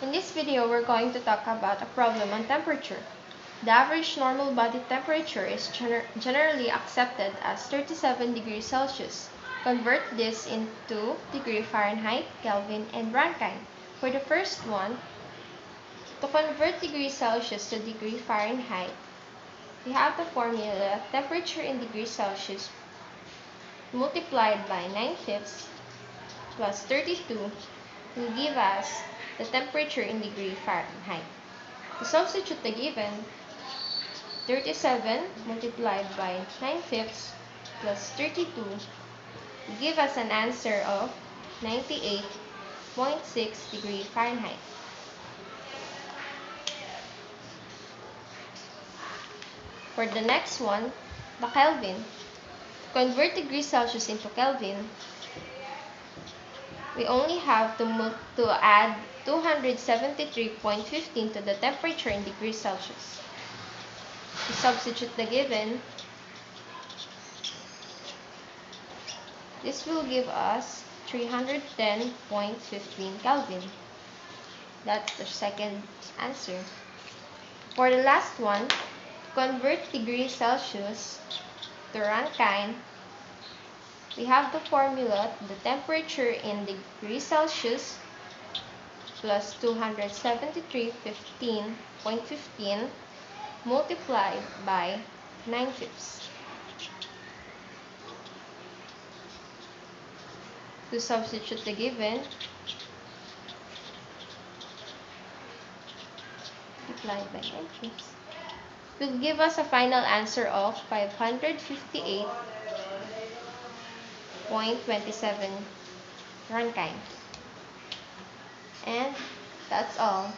In this video, we're going to talk about a problem on temperature. The average normal body temperature is generally accepted as 37 degrees Celsius. Convert this into degree Fahrenheit, Kelvin, and Rankine. For the first one, to convert degree Celsius to degree Fahrenheit, we have the formula temperature in degrees Celsius multiplied by 9/5 plus 32 will give us the temperature in degree Fahrenheit. To substitute the given, 37 multiplied by 9/5 plus 32 will give us an answer of 98.6 degree Fahrenheit. For the next one, the Kelvin. To convert degrees Celsius into Kelvin, we only have to add 273.15 to the temperature in degrees Celsius. To substitute the given, this will give us 310.15 Kelvin. That's the second answer. For the last one, to convert degrees Celsius to Rankine, we have the formula the temperature in degrees Celsius plus 273.15 multiplied by 9/5. To substitute the given, multiplied by 9/5 will give us a final answer of 558.27 Rankine. And that's all.